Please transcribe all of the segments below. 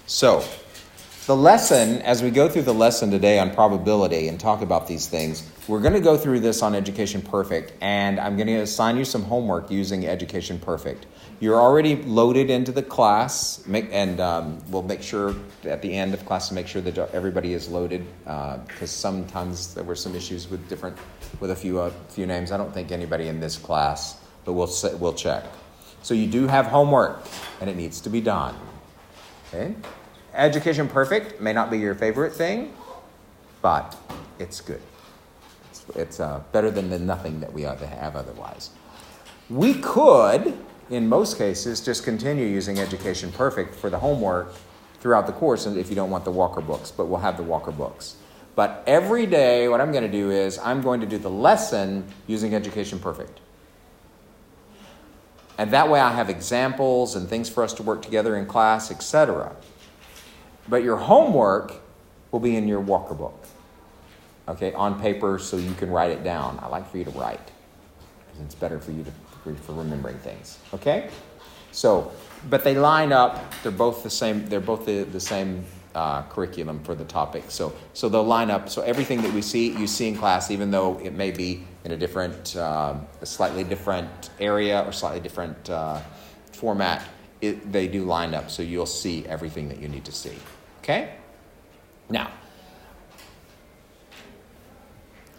So, the lesson, as we go through the lesson today on probability and talk about these things, we're going to go through this on Education Perfect, and I'm going to assign you some homework using Education Perfect. You're already loaded into the class, and we'll make sure at the end of class to make sure that everybody is loaded, because sometimes there were some issues with a few names. I don't think anybody in this class, but we'll check. So you do have homework, and it needs to be done. Okay? Education Perfect may not be your favorite thing, but it's good. It's better than the nothing that we ought to have otherwise. We could, in most cases, just continue using Education Perfect for the homework throughout the course if you don't want the Walker books, but we'll have the Walker books. But every day, what I'm going to do is I'm going to do the lesson using Education Perfect. And that way I have examples and things for us to work together in class, etc. But your homework will be in your Walker book, okay, on paper so you can write it down. I like for you to write because it's better for you for remembering things, okay? So, but they line up. They're both the same. They're both the same curriculum for the topic. So they'll line up. So everything that you see in class, even though it may be in a slightly different area or slightly different format, they do line up. So you'll see everything that you need to see. Okay? Now,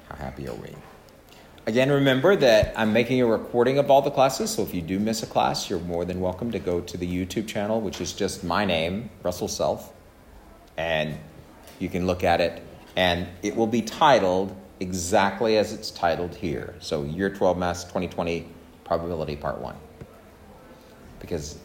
how happy are we? Again, remember that I'm making a recording of all the classes, so if you do miss a class, you're more than welcome to go to the YouTube channel, which is just my name, Russell Self, and you can look at it, and it will be titled exactly as it's titled here. So Year 12 Maths 2020 Probability Part 1. Because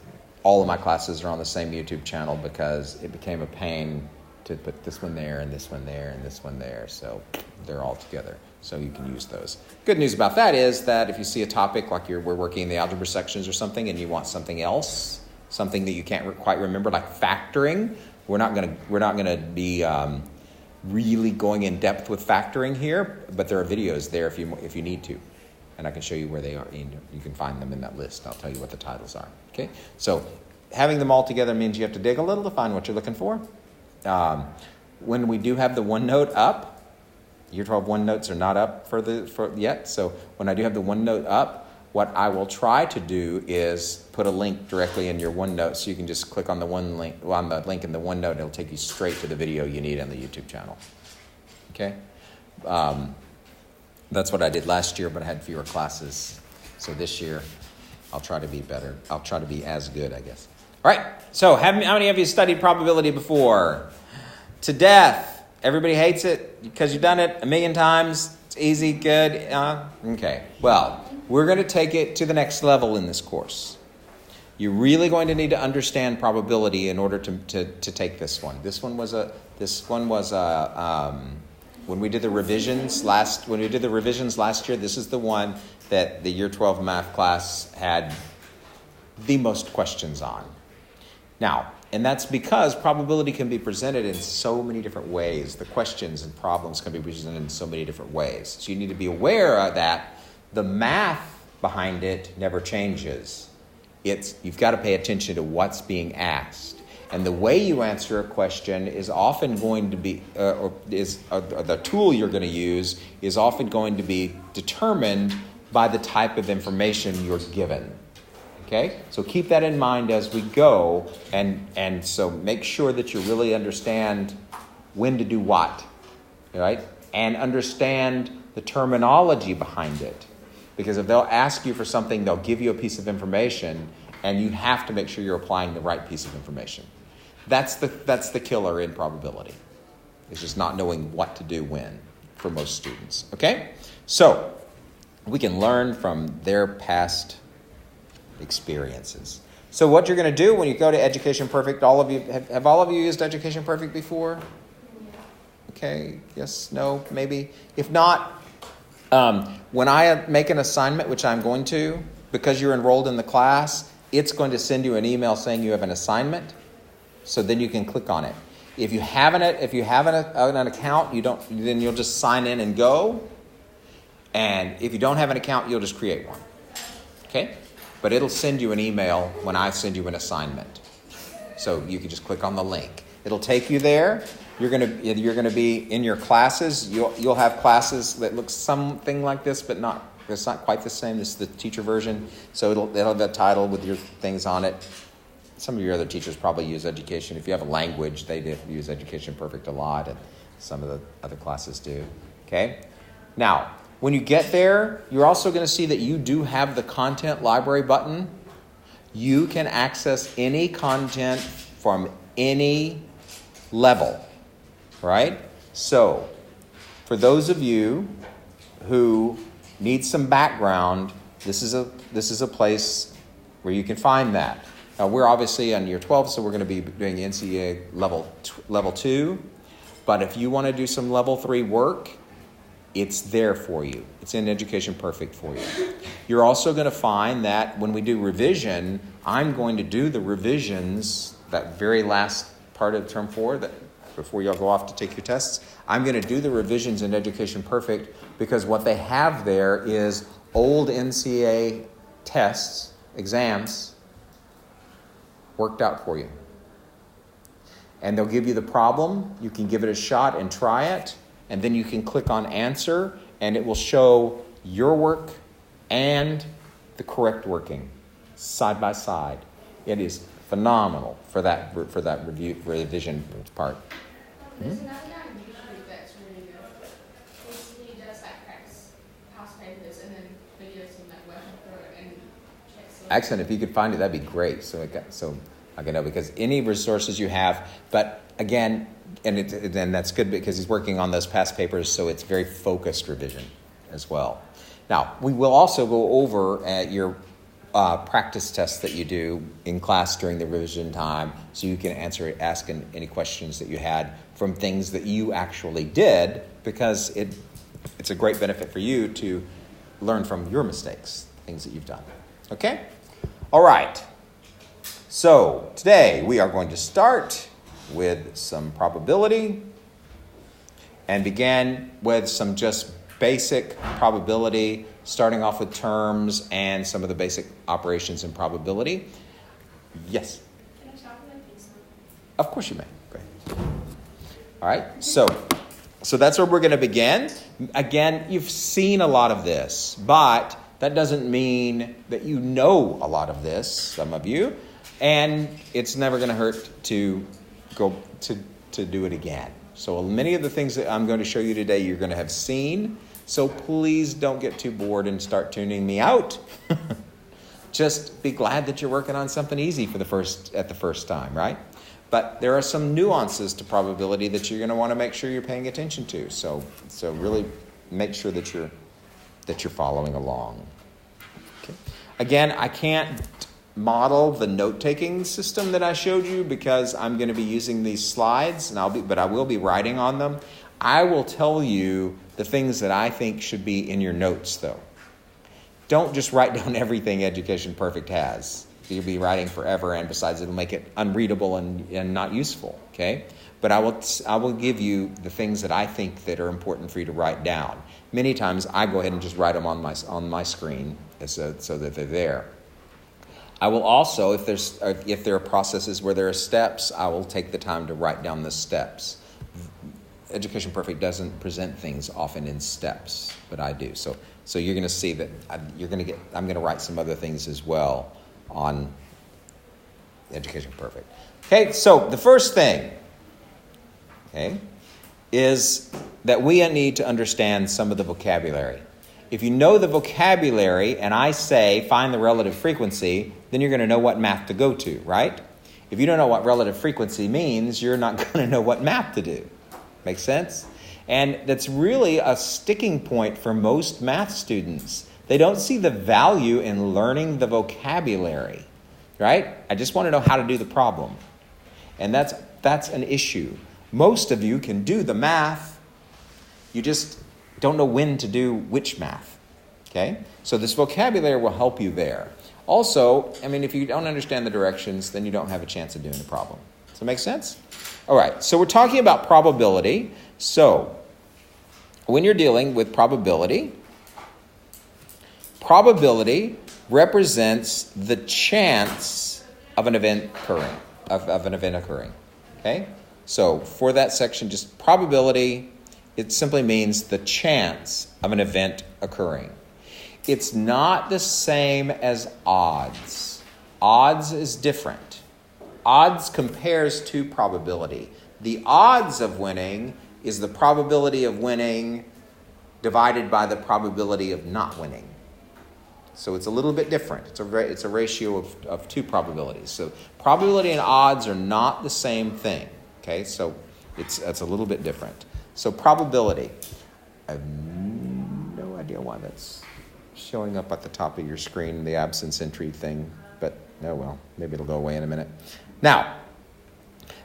all of my classes are on the same YouTube channel because it became a pain to put this one there and this one there and this one there. So they're all together. So you can use those. Good news about that is that if you see a topic like we're working in the algebra sections or something and you want something else, something that you can't quite remember, like factoring, we're not going to be really going in depth with factoring here, but there are videos there if you need to. And I can show you where they are. You can find them in that list. I'll tell you what the titles are. Okay? So having them all together means you have to dig a little to find what you're looking for. When we do have the OneNote up, Year 12 OneNotes are not up for yet. So when I do have the OneNote up, what I will try to do is put a link directly in your OneNote, so you can just click on the link in the OneNote, and it'll take you straight to the video you need on the YouTube channel. Okay? That's what I did last year, but I had fewer classes. So this year, I'll try to be better. I'll try to be as good, I guess. All right. So how many of you studied probability before? To death. Everybody hates it because you've done it a million times. It's easy, good. Okay. Well, we're going to take it to the next level in this course. You're really going to need to understand probability in order to take this one. This one was when we did the revisions last year, this is the one that the Year 12 math class had the most questions on. Now, and that's because probability can be presented in so many different ways. The questions and problems can be presented in so many different ways. So you need to be aware of that. The math behind it never changes. You've got to pay attention to what's being asked. And the way you answer a question is often going to be, the tool you're going to use is often going to be determined by the type of information you're given. Okay? So keep that in mind as we go, and so make sure that you really understand when to do what, right? And understand the terminology behind it. Because if they'll ask you for something, they'll give you a piece of information, and you have to make sure you're applying the right piece of information. That's the killer in probability. It's just not knowing what to do when for most students. Okay? So we can learn from their past experiences. So what you're going to do when you go to Education Perfect, all of you have all of you used Education Perfect before? Okay, yes, no, maybe. If not, when I make an assignment, which I'm going to, because you're enrolled in the class, it's going to send you an email saying you have an assignment. So then you can click on it. If you have an account, then you'll just sign in and go. And if you don't have an account, you'll just create one. Okay? But it'll send you an email when I send you an assignment. So you can just click on the link. It'll take you there. You're gonna be in your classes. You'll have classes that look something like this, but it's not quite the same. This is the teacher version. So it'll have a title with your things on it. Some of your other teachers probably use Education. If you have a language, they use Education Perfect a lot, and some of the other classes do. Okay? Now, when you get there, you're also going to see that you do have the Content Library button. You can access any content from any level, right? So, for those of you who need some background, this is a place where you can find that. Now, we're obviously on year 12, so we're going to be doing NCEA level 2. But if you want to do some level 3 work, it's there for you. It's in Education Perfect for you. You're also going to find that when we do revision, I'm going to do the revisions, that very last part of Term 4, that before you all go off to take your tests, I'm going to do the revisions in Education Perfect because what they have there is old NCEA tests, exams, worked out for you. And they'll give you the problem. You can give it a shot and try it. And then you can click on answer, and it will show your work and the correct working side by side. It is phenomenal for that revision part. There's another guy on YouTube that's really good. He does like practice past papers and then videos and like working through it and checks. Excellent. If you could find it, that'd be great. So I can know, because any resources you have, but again, and that's good because he's working on those past papers, so it's very focused revision as well. Now, we will also go over at your practice tests that you do in class during the revision time, so you can ask any questions that you had from things that you actually did, because it's a great benefit for you to learn from your mistakes, things that you've done. Okay? All right. So today we are going to start with some probability and begin with some just basic probability, starting off with terms and some of the basic operations in probability. Yes? Can I talk about these? Of course you may. Great. All right. So that's where we're going to begin. Again, you've seen a lot of this, but that doesn't mean that you know a lot of this, some of you, and it's never going to hurt to go to do it again. So many of the things that I'm going to show you today you're going to have seen, so please don't get too bored and start tuning me out. Just be glad that you're working on something easy at the first time, right? But there are some nuances to probability that you're going to want to make sure you're paying attention to. So really make sure that you're following along. Okay. Again, I can't model the note-taking system that I showed you because I'm going to be using these slides, but I will be writing on them. I will tell you the things that I think should be in your notes, though. Don't just write down everything Education Perfect has. You'll be writing forever, and besides, it'll make it unreadable and not useful. Okay, but I will give you the things that I think that are important for you to write down. Many times, I go ahead and just write them on my screen so that they're there. I will also, if there are processes where there are steps, I will take the time to write down the steps. Education Perfect doesn't present things often in steps, but I do. So you're going to see that I'm going to write some other things as well on Education Perfect. Okay, so the first thing, is that we need to understand some of the vocabulary. If you know the vocabulary and I say find the relative frequency, then you're going to know what math to go to, right? If you don't know what relative frequency means, you're not going to know what math to do. Make sense? And that's really a sticking point for most math students. They don't see the value in learning the vocabulary, right? I just want to know how to do the problem. And that's an issue. Most of you can do the math. You just don't know when to do which math, okay? So this vocabulary will help you there. Also, if you don't understand the directions, then you don't have a chance of doing the problem. Does that make sense? All right, so we're talking about probability. So when you're dealing with probability represents the chance of an event occurring. of an event occurring. Okay? So for that section, just probability, it simply means the chance of an event occurring. It's not the same as odds. Odds is different. Odds compares to probability. The odds of winning is the probability of winning divided by the probability of not winning. So it's a little bit different. It's a ratio of two probabilities. So probability and odds are not the same thing. Okay, so it's a little bit different. So probability. I have no idea why that's showing up at the top of your screen, the absence entry thing. But oh well, maybe it'll go away in a minute. Now,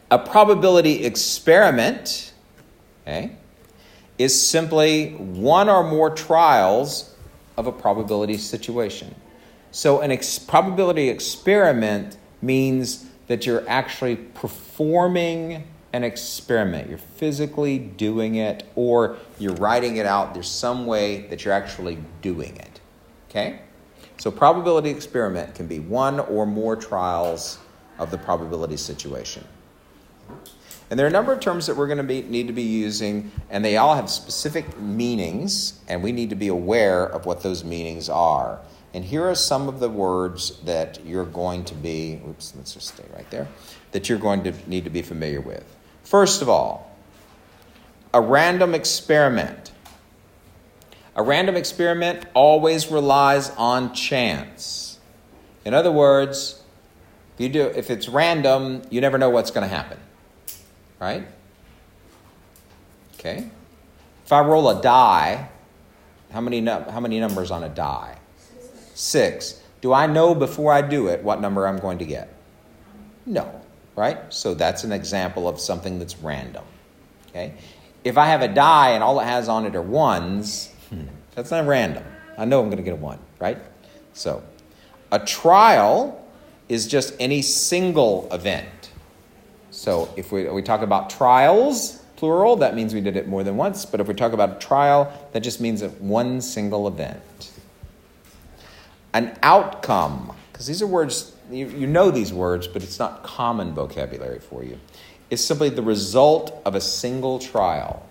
a probability experiment, okay, is simply one or more trials of a probability situation. So an probability experiment means that you're actually performing an experiment. You're physically doing it, or you're writing it out. There's some way that you're actually doing it. Okay? So probability experiment can be one or more trials of the probability situation. And there are a number of terms that we're going to need to be using, and they all have specific meanings, and we need to be aware of what those meanings are. And here are some of the words that you're going to be, let's just stay right there, that you're going to need to be familiar with. First of all, a random experiment. A random experiment always relies on chance. In other words, if it's random, you never know what's going to happen. Right? Okay. If I roll a die, how many numbers on a die? 6. Do I know before I do it what number I'm going to get? No. Right? So that's an example of something that's random. Okay. If I have a die and all it has on it are 1s, that's not random. I know I'm going to get a 1. Right? So a trial is just any single event. So if we talk about trials, plural, that means we did it more than once. But if we talk about a trial, that just means one single event. An outcome, because these are words, you know these words, but it's not common vocabulary for you, is simply the result of a single trial.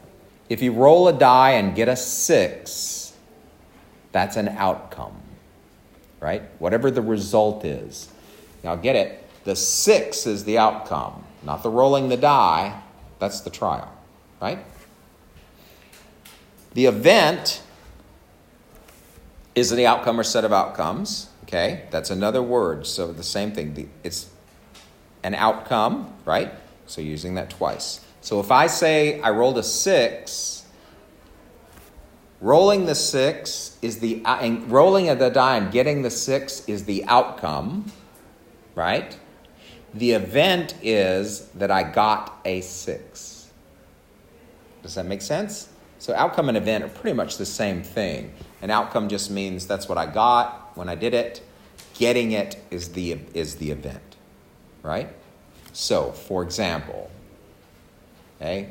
If you roll a die and get a 6, that's an outcome, right? Whatever the result is. Now get it, the 6 is the outcome. Not the rolling the die, that's the trial, right? The event is the outcome or set of outcomes, okay? That's another word, so the same thing. It's an outcome, right? So using that twice. So if I say I rolled a 6, rolling the 6 is and rolling of the die and getting the 6 is the outcome, right? The event is that I got a 6. Does that make sense? So outcome and event are pretty much the same thing. An outcome just means that's what I got when I did it. Getting it is the event, right? So, for example, okay,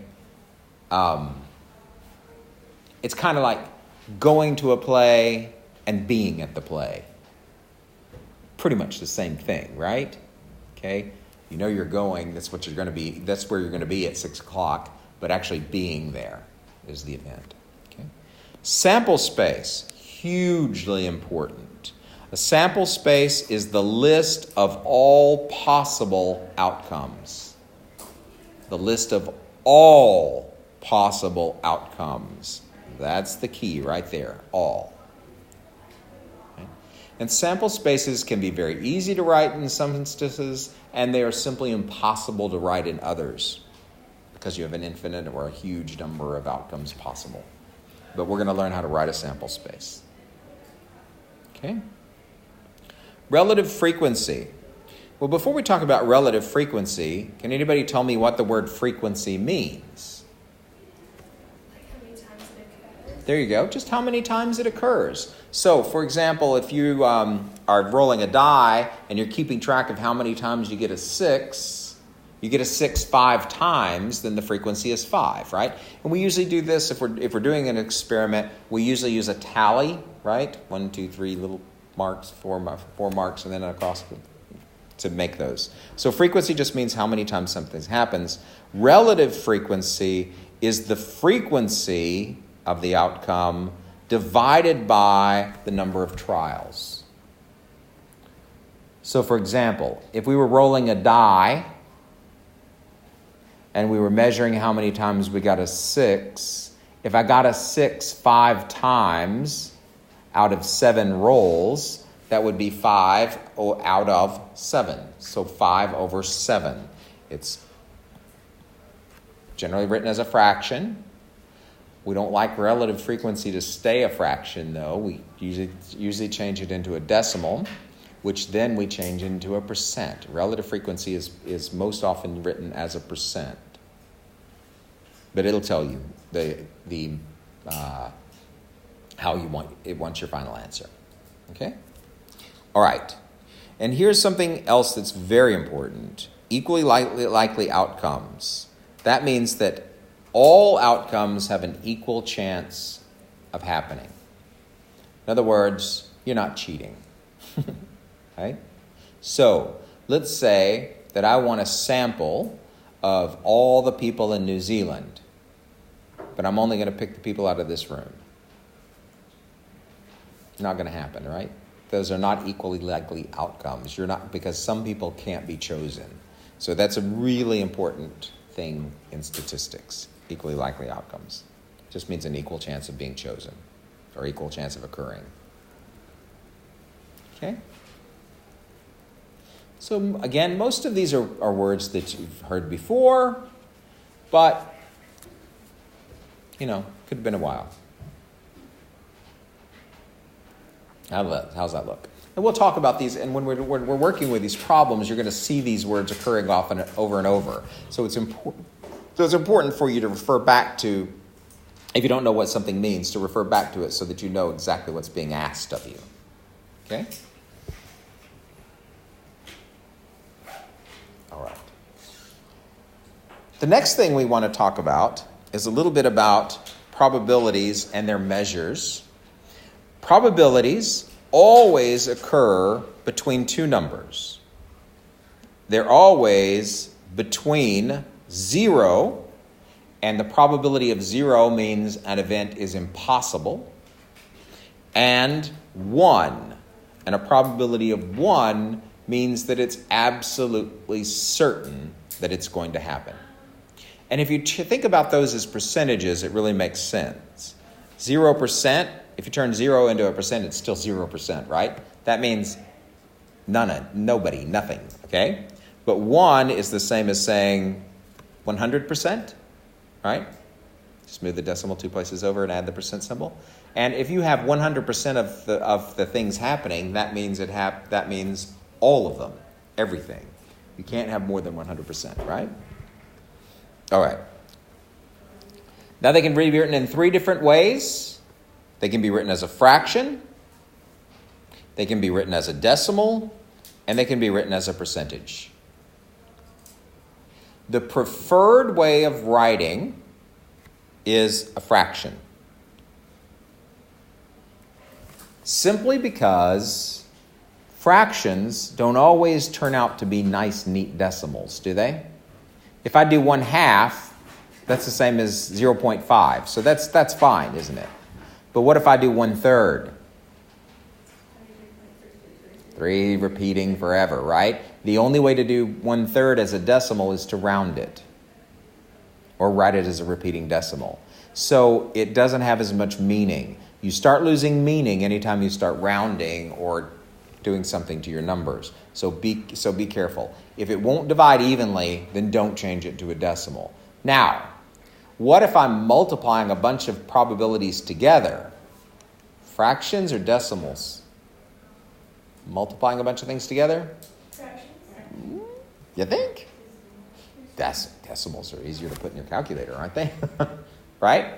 it's kind of like going to a play and being at the play. Pretty much the same thing, right? Okay, you know you're going, that's what you're going to be, that's where you're going to be at 6 o'clock, but actually being there is the event. Okay. Sample space, hugely important. A sample space is the list of all possible outcomes. The list of all possible outcomes. That's the key right there, all. And sample spaces can be very easy to write in some instances, and they are simply impossible to write in others because you have an infinite or a huge number of outcomes possible. But we're going to learn how to write a sample space. Okay? Relative frequency. Well, before we talk about relative frequency, can anybody tell me what the word frequency means? Like how many times it occurs. There you go. Just how many times it occurs. So, for example, if you are rolling a die and you're keeping track of how many times you get a 6, you get a 6 5 times, then the frequency is 5, right? And we usually do this if we're doing an experiment. We usually use a tally, right? 1, 2, 3 little marks, 4 marks, and then across. to make those. So frequency just means how many times something happens. Relative frequency is the frequency of the outcome divided by the number of trials. So for example, if we were rolling a die and we were measuring how many times we got a 6, if I got a 6 5 times out of 7 rolls, that would be 5 out of 7. So 5 over 7. It's generally written as a fraction. We don't like relative frequency to stay a fraction, though. We usually change it into a decimal, which then we change into a percent. Relative frequency is most often written as a percent. But it'll tell you how you want it wants your final answer. Okay? All right. And here's something else that's very important. Equally likely outcomes. That means that all outcomes have an equal chance of happening. In other words, you're not cheating. Right? So, let's say that I want a sample of all the people in New Zealand, but I'm only going to pick the people out of this room. Not going to happen, right? Those are not equally likely outcomes. Because some people can't be chosen. So that's a really important thing in statistics, equally likely outcomes. It just means an equal chance of being chosen or equal chance of occurring. Okay? So again, most of these are words that you've heard before, but, could have been a while. How's that look? And we'll talk about these, and when we're working with these problems, you're going to see these words occurring often over and over. So it's important for you to refer back to, if you don't know what something means, to refer back to it so that you know exactly what's being asked of you. Okay? All right. The next thing we want to talk about is a little bit about probabilities and their measures. Probabilities always occur between two numbers. They're always between 0, and the probability of 0 means an event is impossible, and 1. And a probability of 1 means that it's absolutely certain that it's going to happen. And if you think about those as percentages, it really makes sense. 0%, if you turn 0 into a percent, it's still 0%, right? That means none, nobody, nothing, okay? But 1 is the same as saying 100%, right? Just move the decimal 2 places over and add the percent symbol. And if you have 100% of the things happening, that means that means all of them, everything. You can't have more than 100%, right? All right. Now they can be written in 3 different ways. They can be written as a fraction, they can be written as a decimal, and they can be written as a percentage. The preferred way of writing is a fraction. Simply because fractions don't always turn out to be nice, neat decimals, do they? If I do 1/2, that's the same as 0.5. So that's fine, isn't it? But what if I do 1/3? 3 repeating forever, right? The only way to do 1/3 as a decimal is to round it or write it as a repeating decimal. So it doesn't have as much meaning. You start losing meaning anytime you start rounding or doing something to your numbers. So be careful. If it won't divide evenly, then don't change it to a decimal. Now, what if I'm multiplying a bunch of probabilities together? Fractions or decimals? Multiplying a bunch of things together? Fractions. You think? Decimals are easier to put in your calculator, aren't they? Right?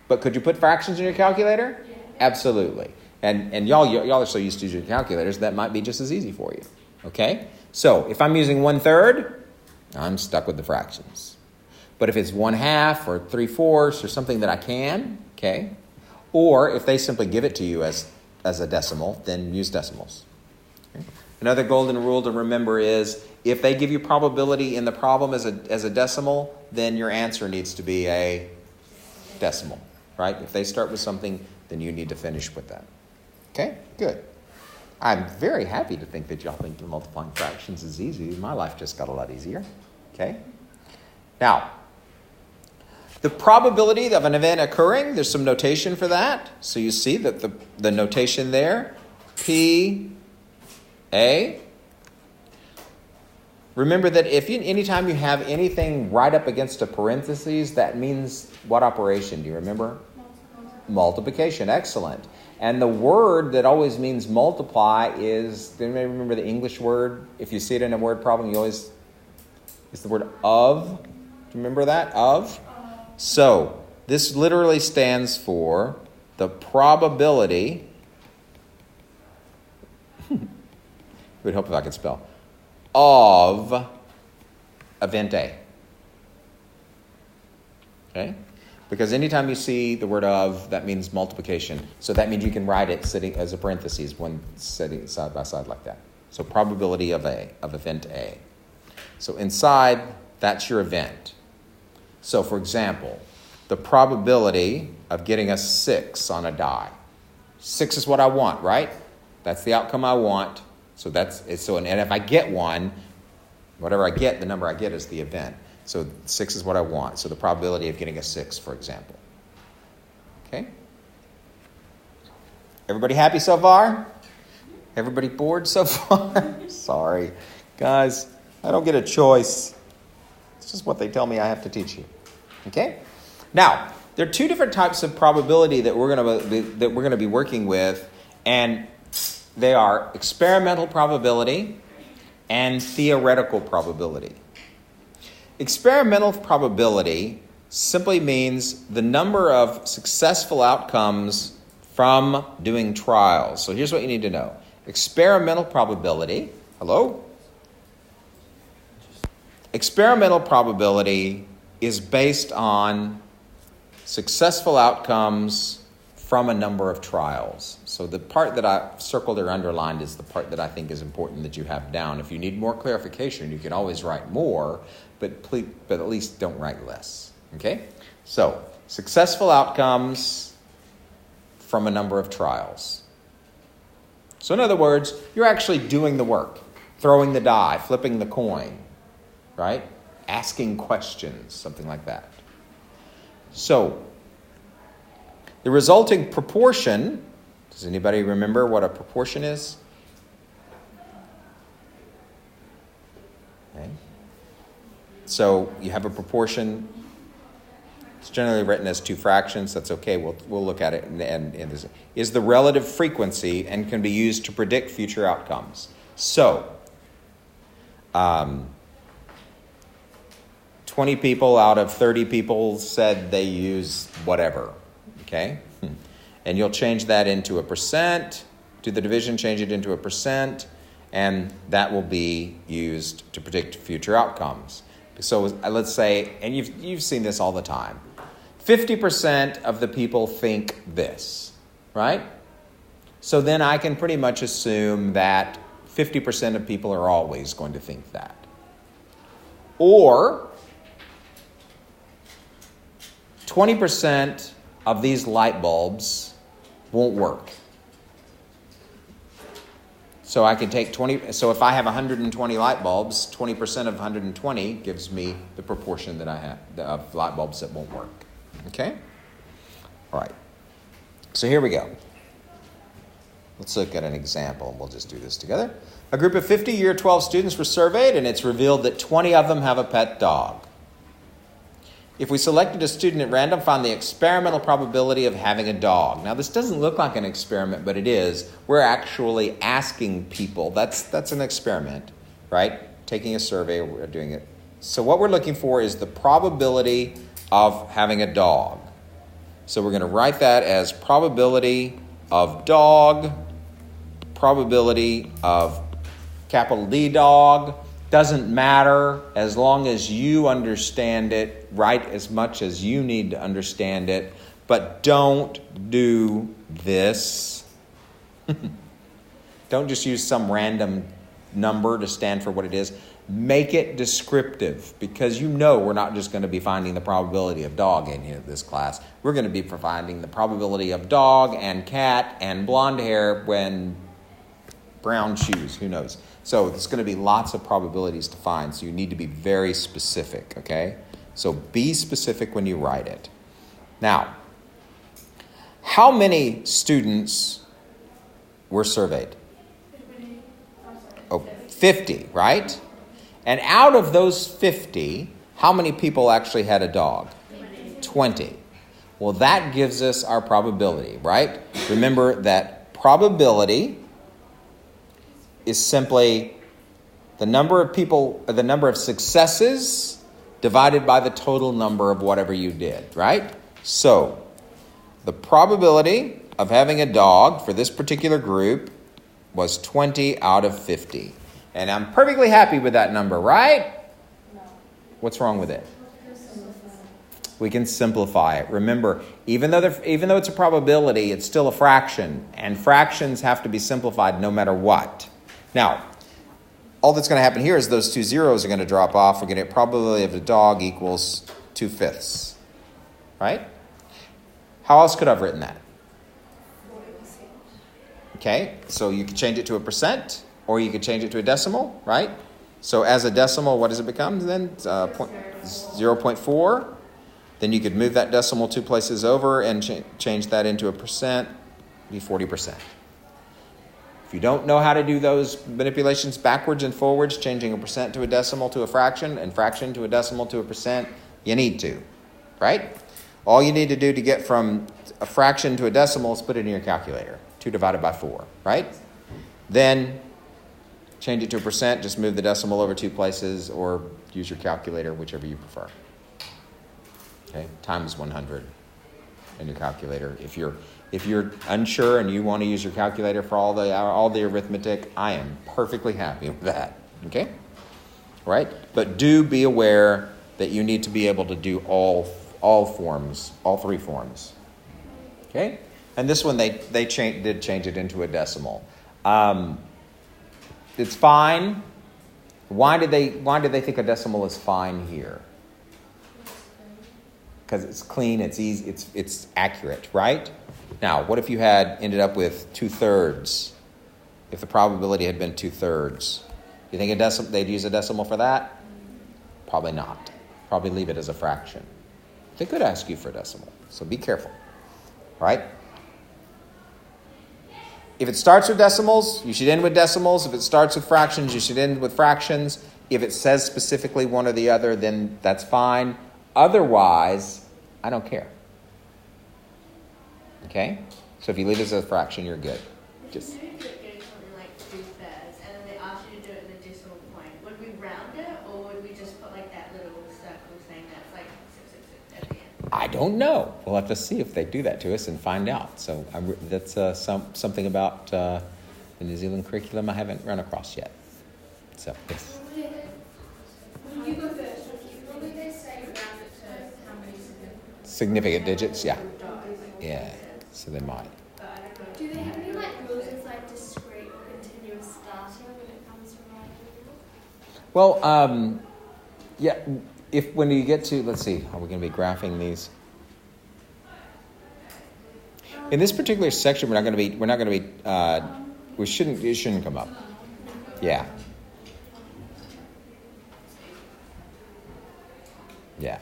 But could you put fractions in your calculator? Yeah. Absolutely. And y'all are so used to using calculators, that might be just as easy for you. Okay? So if I'm using 1/3, I'm stuck with the fractions. But if it's 1/2 or 3/4 or something that I can, okay? Or if they simply give it to you as a decimal, then use decimals. Okay? Another golden rule to remember is if they give you probability in the problem as a decimal, then your answer needs to be a decimal, right? If they start with something, then you need to finish with that. Okay, good. I'm very happy to think that y'all think multiplying fractions is easy. My life just got a lot easier. Okay? Now, the probability of an event occurring, there's some notation for that. So you see that the notation there, P, A. Remember that anytime you have anything right up against a parentheses, that means what operation? Do you remember? Multiplication. Excellent. And the word that always means multiply is, do you remember the English word? If you see it in a word problem, it's the word of. Do you remember that? Of? So, this literally stands for the probability. It would help if I could spell. Of event A. Okay? Because anytime you see the word of, that means multiplication. So that means you can write it sitting as a parentheses when sitting side by side like that. So probability of event A. So inside, that's your event. So for example, the probability of getting a 6 on a die. 6 is what I want, right? That's the outcome I want. So and if I get one, whatever I get, the number I get is the event. So 6 is what I want. So the probability of getting a 6, for example. Okay? Everybody happy so far? Everybody bored so far? Sorry. Guys, I don't get a choice. It's just what they tell me I have to teach you. Okay? Now, there are two different types of probability that we're going to be working with, and they are experimental probability and theoretical probability. Experimental probability simply means the number of successful outcomes from doing trials. So here's what you need to know. Experimental probability, hello? Experimental probability is based on successful outcomes from a number of trials. So the part that I circled or underlined is the part that I think is important that you have down. If you need more clarification, you can always write more, but at least don't write less. Okay? So, successful outcomes from a number of trials. So in other words, you're actually doing the work, throwing the die, flipping the coin, right? Asking questions, something like that. So, the resulting proportion, does anybody remember what a proportion is? Okay. So you have a proportion. It's generally written as two fractions. That's okay. We'll look at it. And this is the relative frequency and can be used to predict future outcomes. So, 20 people out of 30 people said they use whatever. Okay? And you'll change that into a percent. Do the division, change it into a percent. And that will be used to predict future outcomes. So let's say, and you've seen this all the time, 50% of the people think this, right? So then I can pretty much assume that 50% of people are always going to think that. Or 20% of these light bulbs won't work. So I can take 20. So if I have 120 light bulbs, 20% of 120 gives me the proportion that I have of light bulbs that won't work. Okay? All right. So here we go. Let's look at an example. We'll just do this together. A group of 50 year 12 students were surveyed, and it's revealed that 20 of them have a pet dog. If we selected a student at random, find the experimental probability of having a dog. Now, this doesn't look like an experiment, but it is. We're actually asking people. That's an experiment, right? Taking a survey, we're doing it. So what we're looking for is the probability of having a dog. So we're going to write that as probability of dog, probability of capital D dog. Doesn't matter as long as you understand it, write as much as you need to understand it, but don't do this. Don't just use some random number to stand for what it is. Make it descriptive, because we're not just going to be finding the probability of dog in here this class. We're going to be providing the probability of dog and cat and blonde hair when brown shoes, who knows. So there's going to be lots of probabilities to find, so you need to be very specific, okay? So be specific when you write it. Now, how many students were surveyed? 50, right? And out of those 50, how many people actually had a dog? 20. Well, that gives us our probability, right? Remember that probability is simply the number of successes divided by the total number of whatever you did, right? So, the probability of having a dog for this particular group was 20 out of 50. And I'm perfectly happy with that number, right? No. What's wrong with it? We can simplify it. Remember, even though it's a probability, it's still a fraction. And fractions have to be simplified no matter what. Now, all that's going to happen here is those two zeros are going to drop off. We're going to get probability of a dog equals 2/5. Right? How else could I have written that? Okay, so you could change it to a percent, or you could change it to a decimal, right? So as a decimal, what does it become then? 0.4. Then you could move that decimal 2 places over and change that into a percent, be 40%. If you don't know how to do those manipulations backwards and forwards, changing a percent to a decimal to a fraction, and fraction to a decimal to a percent, you need to, right? All you need to do to get from a fraction to a decimal is put it in your calculator. 2 divided by 4, right? Then change it to a percent, just move the decimal over 2 places, or use your calculator, whichever you prefer. Okay, times 100 in your calculator. If you're unsure and you want to use your calculator for all the arithmetic, I am perfectly happy with that. Okay? Right? But do be aware that you need to be able to do all forms, all 3 forms. Okay? And this one they did change it into a decimal. It's fine. Why did they think a decimal is fine here? Because it's clean, it's easy, it's accurate, right? Now, what if you had ended up with 2/3? If the probability had been 2/3, you think they'd use a decimal for that? Probably not. Probably leave it as a fraction. They could ask you for a decimal, so be careful, right? If it starts with decimals, you should end with decimals. If it starts with fractions, you should end with fractions. If it says specifically one or the other, then that's fine. Otherwise, I don't care. Okay? So if you leave it as a fraction, you're good. Just If you could do something like 2/3, and then they asked you to do it in a decimal point, would we round it, or would we just put like that little circle saying that's like 666 at the end? I don't know. We'll have to see if they do that to us and find out. So that's something about the New Zealand curriculum I haven't run across yet. So yes. You go first. Will they say round it to how many Significant digits, yeah. Yeah. So they might. Do they have any rules with discrete or continuous data when it comes to writing? Well, yeah. When you get to, let's see, are we going to be graphing these? In this particular section, it shouldn't come up. Yeah. Yeah.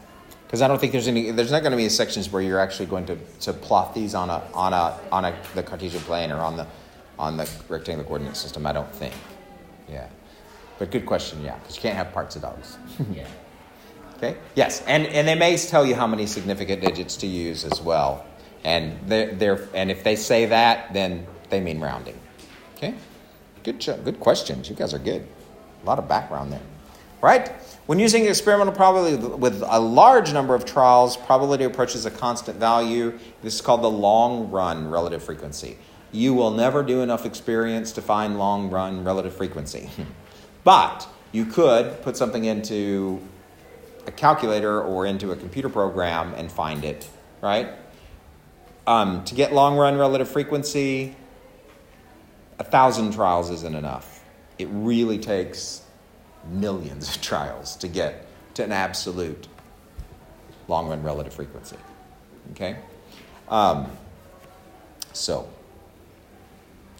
Because I don't think there's not going to be sections where you're actually going to plot these on the Cartesian plane or on the rectangular coordinate system. I don't think. Yeah. But good question, yeah. Because you can't have parts of dogs. Yeah. Okay. Yes, and they may tell you how many significant digits to use as well, and and if they say that, then they mean rounding. Okay. Good questions. You guys are good. A lot of background there. Right? When using experimental probability with a large number of trials, probability approaches a constant value. This is called the long-run relative frequency. You will never do enough experience to find long-run relative frequency. But you could put something into a calculator or into a computer program and find it, right? To get long-run relative frequency, 1,000 trials isn't enough. It really takes millions of trials to get to an absolute long-run relative frequency. Okay? So,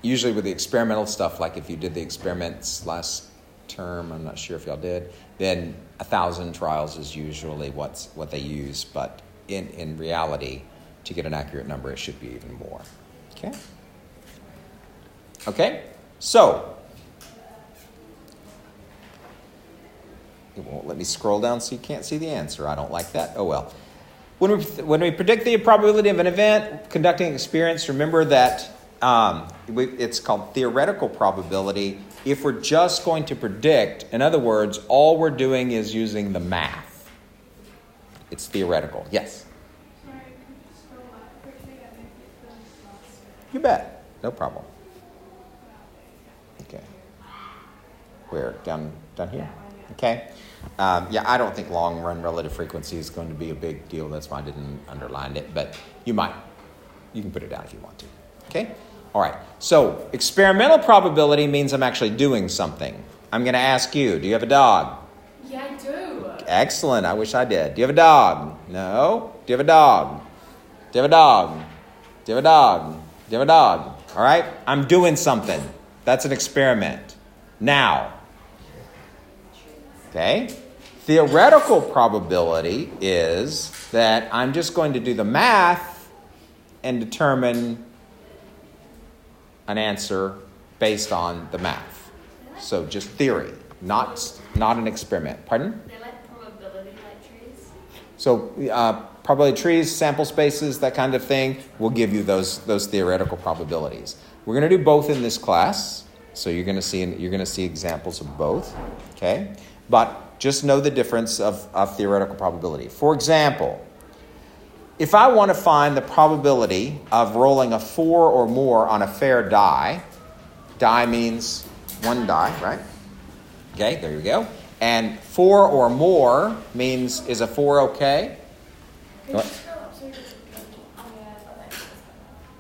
usually with the experimental stuff, like if you did the experiments last term, I'm not sure if y'all did, then 1,000 trials is usually what they use. But in reality, to get an accurate number, it should be even more. Okay? Okay? So, it won't let me scroll down so you can't see the answer. I don't like that. Oh well. When we predict the probability of an event, conducting experience, remember that it's called theoretical probability. If we're just going to predict, in other words, all we're doing is using the math. It's theoretical. Yes? Sorry, can you scroll up quickly? I think it's the last. You bet. No problem. Okay. Where? Down here? Okay. I don't think long-run relative frequency is going to be a big deal. That's why I didn't underline it. But you might. You can put it down if you want to. Okay? All right. So experimental probability means I'm actually doing something. I'm going to ask you, do you have a dog? Yeah, I do. Excellent. I wish I did. Do you have a dog? No. Do you have a dog? Do you have a dog? Do you have a dog? Do you have a dog? All right? I'm doing something. That's an experiment. Now. Okay? Theoretical probability is that I'm just going to do the math and determine an answer based on the math. So just theory, not an experiment. Pardon? They're like probability like trees. So probability trees, sample spaces, that kind of thing will give you those theoretical probabilities. We're going to do both in this class, so you're going to see examples of both. Okay, but just know the difference of theoretical probability. For example, if I want to find the probability of rolling a 4 or more on a fair die means one die, right? Okay, there you go. And 4 or more means, is a 4 okay? What?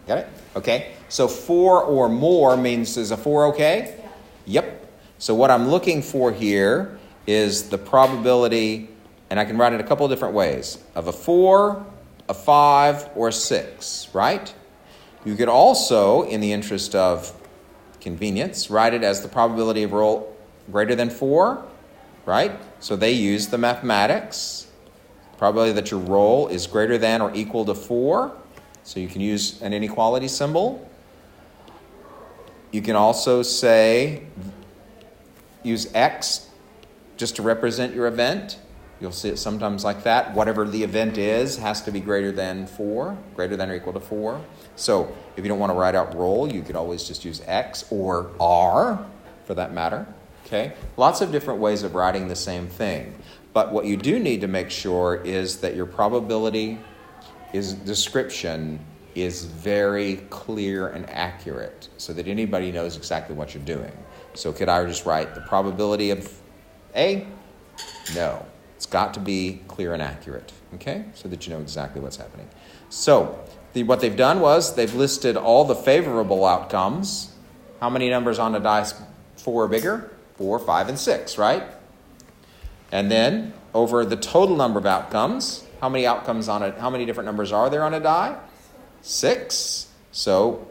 Got it? Okay. So 4 or more means, is a 4 okay? Yeah. Yep. So what I'm looking for here is the probability, and I can write it a couple of different ways, of a 4, a 5, or a 6, right? You could also, in the interest of convenience, write it as the probability of roll greater than 4, right? So they use the mathematics. Probability that your roll is greater than or equal to 4. So you can use an inequality symbol. You can also use X just to represent your event. You'll see it sometimes like that. Whatever the event is has to be greater than 4, greater than or equal to 4. So if you don't want to write out roll, you could always just use X or R for that matter. Okay? Lots of different ways of writing the same thing. But what you do need to make sure is that your probability description is very clear and accurate so that anybody knows exactly what you're doing. So could I just write the probability of A? No. It's got to be clear and accurate, okay? So that you know exactly what's happening. So what they've done was they've listed all the favorable outcomes. How many numbers on a dice 4 or bigger? 4, 5, and 6, right? And then over the total number of outcomes, how many different numbers are there on a die? 6. So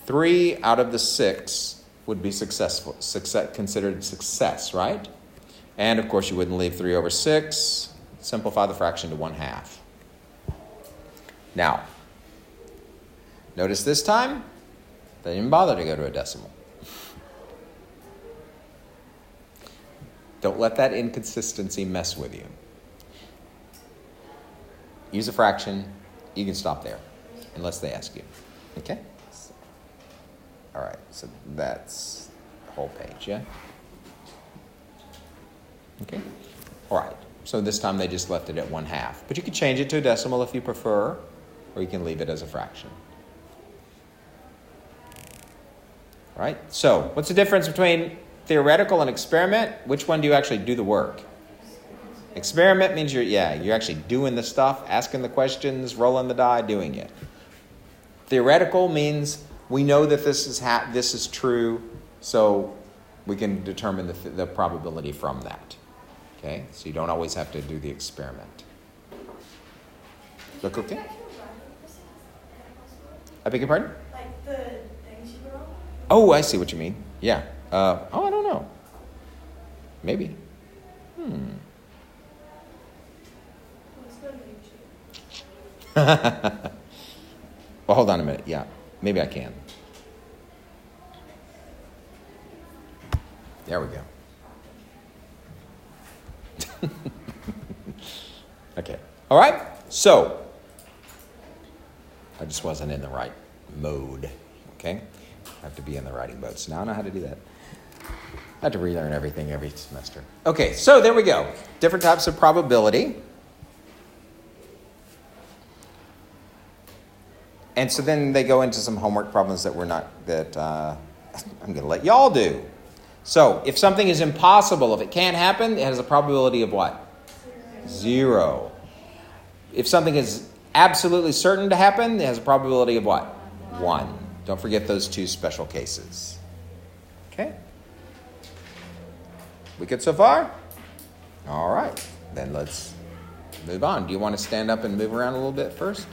3 out of the 6 would be considered success, right? And of course you wouldn't leave 3 over 6. Simplify the fraction to 1/2. Now, notice this time, they didn't bother to go to a decimal. Don't let that inconsistency mess with you. Use a fraction. You can stop there, unless they ask you. Okay? All right, so that's the whole page, yeah? Okay? All right, so this time they just left it at 1/2. But you could change it to a decimal if you prefer, or you can leave it as a fraction. All right, so what's the difference between theoretical and experiment? Which one do you actually do the work? Experiment means you're actually doing the stuff, asking the questions, rolling the die, doing it. Theoretical means we know that this is true, so We can determine the probability from that. Okay? So you don't always have to do the experiment. Look okay? I beg your pardon? Like the things you wrote? Oh, I see what you mean. Yeah. I don't know. Maybe. Let's go to YouTube. Well, hold on a minute. Yeah. Maybe I can. There we go. Okay. All right. So, I just wasn't in the right mode. Okay? I have to be in the writing mode. So now I know how to do that. I have to relearn everything every semester. Okay, so there we go. Different types of probability. And so then they go into some homework problems that I'm going to let y'all do. So if something is impossible, if it can't happen, it has a probability of what? 0. If something is absolutely certain to happen, it has a probability of what? 1. Don't forget those 2 special cases. Okay? We good so far? All right. Then let's move on. Do you want to stand up and move around a little bit first?